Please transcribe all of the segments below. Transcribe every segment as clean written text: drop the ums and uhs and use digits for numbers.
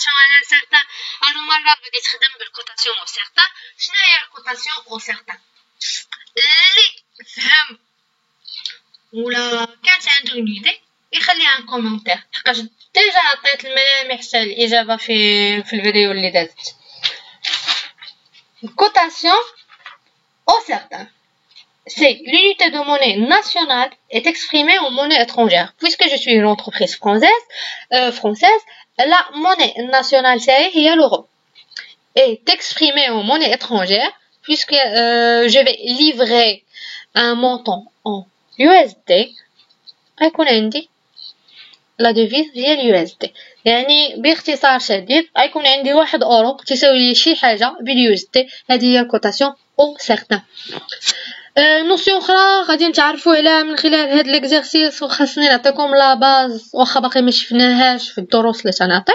كوتاسيون على سيغتان. هاد المره غادي تخدم بالكوتاسيون او سيغتان. شنو هي الكوتاسيون او سيغتان؟ اللي فهم ولا كانت عنده اون ايدي يخليها ان كومونتير، حقاش ديجا عطيت الملامح تاع الاجابه في الفيديو اللي دازت. cotation au certain, c'est l'unité de monnaie nationale est exprimée en monnaie étrangère. Puisque je suis une entreprise française, la monnaie nationale c'est l'euro est exprimée en monnaie étrangère puisque je vais livrer un montant en USD. غيكون عندي لا devise هي الUSD. يعني باختصار شديد غيكون عندي 1 اورو تساوي لي شي حاجه بالUSD. هذه هي الكوتاسيون او سيغتان. نوسيون اخرى غادي نتعرفوا عليها من خلال هذا ليكزارسيس، وخاصني نعطيكم لا باز واخا باقي ما شفناهاش في الدروس اللي تنعطي.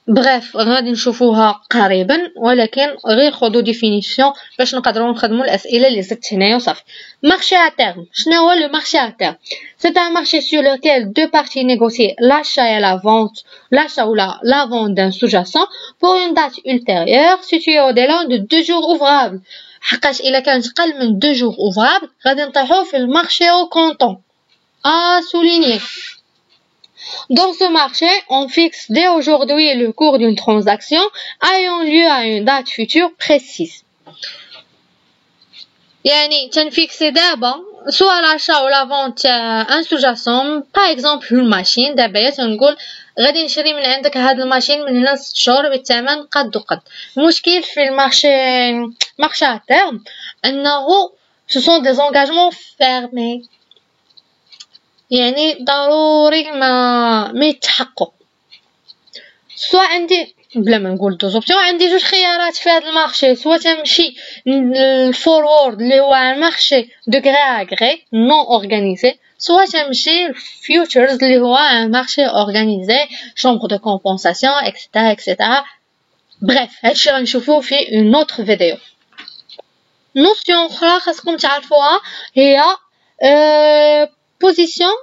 بغيف غادي نشوفوها قريبا، ولكن غير خذوا ديفينيسيون باش نقدروا نخدموا الاسئله اللي زدت هنايا وصافي. marché à terme. شنو هو le marché à terme? C'est un marché sur lequel deux parties négocient l'achat et la vente, l'achat ou la vente d'un sous-jacent pour une date ultérieure située au-delà de 2 jours ouvrables. حقاش الا كانت قل من 2 jours ouvrables غادي نطيحوا في المارشي au comptant. à souligner. Dans ce marché, on fixe dès aujourd'hui le cours d'une transaction ayant lieu à une date future précise. يعني تنفيكسي دابا سوا l'achat ou la vente un sous-jacent. par exemple une machine. دابا تنقول غادي نشري من عندك هاد الماشين من هنا 6 شهور بالثمن قد وقد. المشكل في المارشي à terme انه ce sont des engagements fermés، يعني ضروري ما يتحقق. سواء عندي بلا ما نقول دوز اوبسيون، عندي جوج خيارات في هذا المارشي. سواء تمشي الفورورد اللي هو ان مارشي دو غري ا غري نون اورغانيزي، سواء تمشي الفيوتشرز اللي هو ان مارشي اورغانيزي شامبر دو كومبونساسيون اكسيتيرا اكسيتيرا. بريف هادشي غنشوفوه في اون اوتر فيديو. نوسيون اخرى خاصكم تعرفوها هي position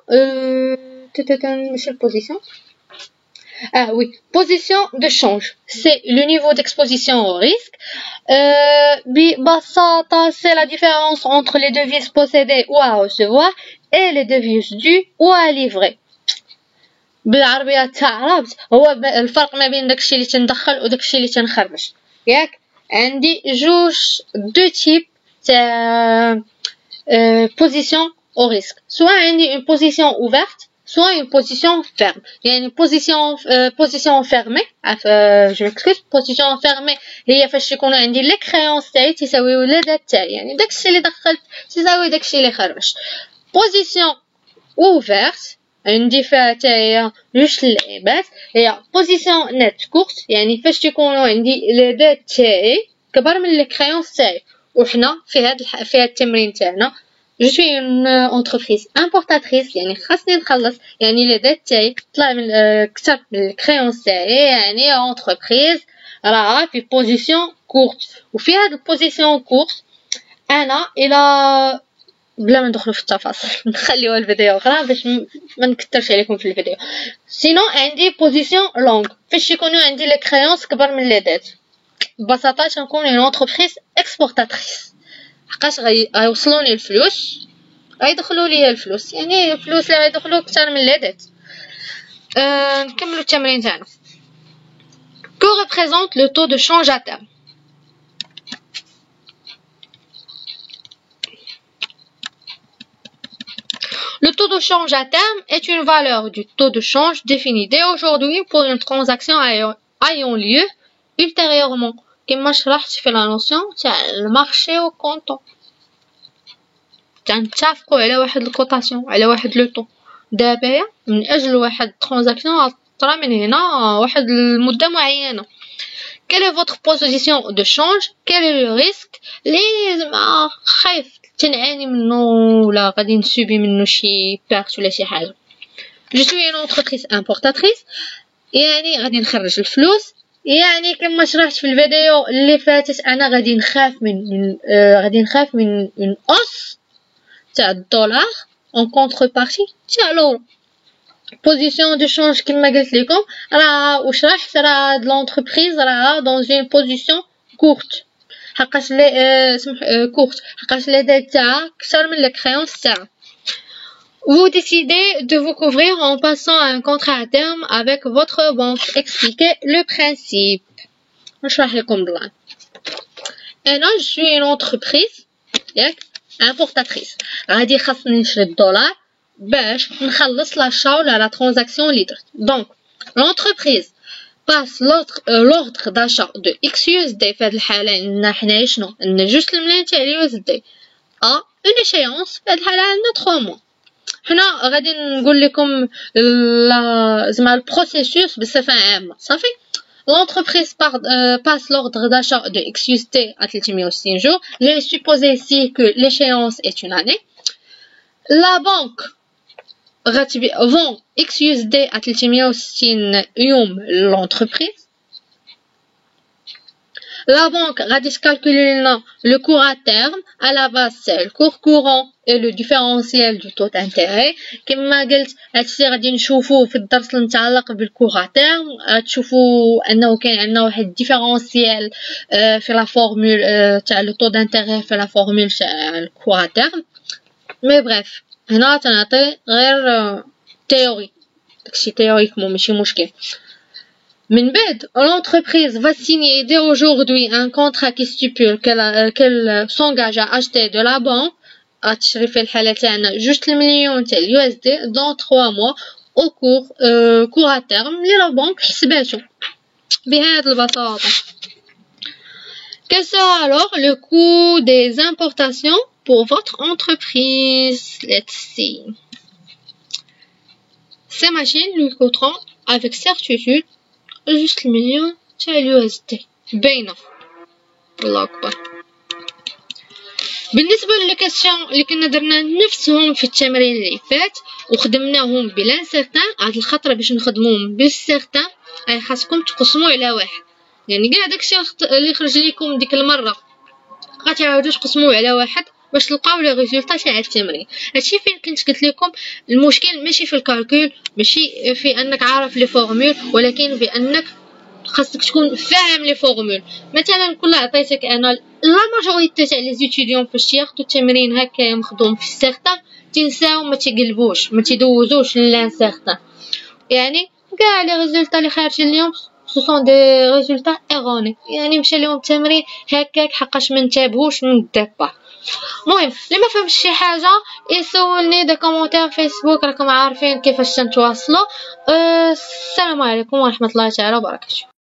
position. Ah oui, position de change. C'est le niveau d'exposition au risque. C'est la différence entre les devises possédées ou à recevoir et les devises dues ou à livrer. بالعربية تعرفت هو الفرق ما بين داكشي اللي تندخل وداكشي اللي تنخرج. ياك عندي جوج دو تيب تاع position au risque. Soit une position ouverte, soit une position ferme. Il y a une position fermée. Je m'excuse. Position fermée هي فاش يكونوا عندي لي كريونس تاعي تساويو لي دات تاعي، يعني داكشي اللي دخلت تساوي داكشي اللي خرجت. position ouverte عندي فيها تاهي جوج اللعيبات، هي position net courte، يعني فاش يكونوا عندي لي دات تاعي كبر من لي كريونس تاعي. وحنا في هذا التمرين تاعنا je suis une entreprise importatrice، يعني خاصني نخلص يعني لي ديت تاعي طلع من كثر من الكريونس تاعي، يعني entreprise راها في بوزيسيون كورت. وفي هاد البوزيسيون كورت انا الى بلا ما ندخلوا في التفاصيل نخليوها الفيديو اخرى باش ما نكثرش عليكم في الفيديو. سينو عندي بوزيسيون لونغ فاش يكونوا عندي لي كريونس كبر من لي ديت. ببساطه تنكون une entreprise exportatrice حقاش غيوصلوني الفلوس، غيدخلوا لي الفلوس، يعني الفلوس اللي غيدخلوا اكثر من اللي دات. نكملوا التمرين تاعنا. que représente le taux de change à terme? Le taux de change à terme est une valeur du taux de change définie dès aujourd'hui pour une transaction ayant lieu ultérieurement. كما شرحت في لا نوسيون تاع المارشي او كونطون، تنتفقوا على واحد الكوتاسيون على واحد لو طون. دابا من اجل واحد ترانزاكسيون طرا من هنا واحد المده معينه. quelle est votre position de change? quel est le risque اللي زعما خايف تنعاني منه ولا غادي نسوبي منه شي بيرت ولا شي حاجه؟ je suis une entreprise importatrice، يعني غادي نخرج الفلوس، يعني كما شرحت في الفيديو اللي فاتت انا غادي نخاف من اون اوس تاع الدولار اون كونتربارتي تاع لورو. بوزيسيون دو شونج كما قلت لكم راه واش راح راه لونتربريز راه دون اون بوزيسيون كورت حقاش لي كورت حقاش لي ديت تاعها كثر من لي كريونس تاعها. Vous décidez de vous couvrir en passant un contrat à terme avec votre banque. Expliquez le principe. نشرح لكم بالله. أنا je suis une entreprise ياك importatrice غادي خاصني نشري الدولار باش نخلص لاشا ولا لا ترانزاكسيون اللي درت. دونك l'entreprise passe l'ordre d'achat de XUSD في هاد الحالة عندنا حنايا شنو عندنا جوج الملايين تاع الUSD à une échéance في هاد الحالة عندنا 3 mois. حنا غادي نقول لكم زعما البروسيسوس بصفة عامة صافي. L'entreprise passe l'ordre d'achat de XUSD à 360 jours. Je vais supposer ici que l'échéance est une année. La banque vend XUSD à 360 يوم l'entreprise. La banque va calculer le cours à terme. À la base, c'est le cours courant et le différentiel du taux d'intérêt. كما قلت هادشي غادي نشوفوه في الدرس المتعلق بالكور à terme. تشوفوا انه كاين عندنا واحد الديفيرونسيال في لا فورمول تاع لو taux d'intérêt في لا فورمول تاع الكور à terme. مي بريف هنا تنعطي غير تيوري داكشي تيوريكمون ماشي مشكل. من بعد l'entreprise va signer dès aujourd'hui un contrat qui stipule qu'elle s'engage à acheter de la banque غتشري في الحالة تاعنا 2 مليون تاع USD dans 3 mois au cours à terme اللي لا بنك حسباتو بهذه البساطة. Quel sera alors le coût des importations pour votre entreprise? Let's see. Ces machines lui coûteront avec certitude 2 مليون تاع USD باينة. الله أكبر. بالنسبة للكاستيون اللي كنا درنا نفسهم في التمرين اللي فات وخدمناهم بلانسيرتان هاد الخطرة باش نخدموهم بالسيرتان اي خاصكم تقسموا على واحد يعني كاع داكشي اللي خرج ليكم ديك المرة غتعاودوا تقسموا على واحد باش تلقاو لي ريزولطا تاع التمرين. هادشي فين كنت قلت لكم المشكل ماشي في الكالكول ماشي في انك عارف لي فورمول ولكن بانك خاصك تكون فاهم لي فورمول. مثلا كل عطيتك انا لا ماجوريتي تاع لي ستوديون فاش ياخذوا التمرين هكا مخدوم في السيرتان تنساو ما تيقلبوش ما تيدوزوش للانسيرتان يعني كاع لي ريزولطا اللي خارجين اليوم سو سون دي ريزولطا ايروني يعني مشى لهم التمرين هكاك حقاش ما انتبهوش من الديبار. المهم اللي ما فهمش شي حاجه يسولني دي كومونتير فيسبوك راكم عارفين كيفاش تنتواصلوا. السلام عليكم ورحمه الله تعالى وبركاته.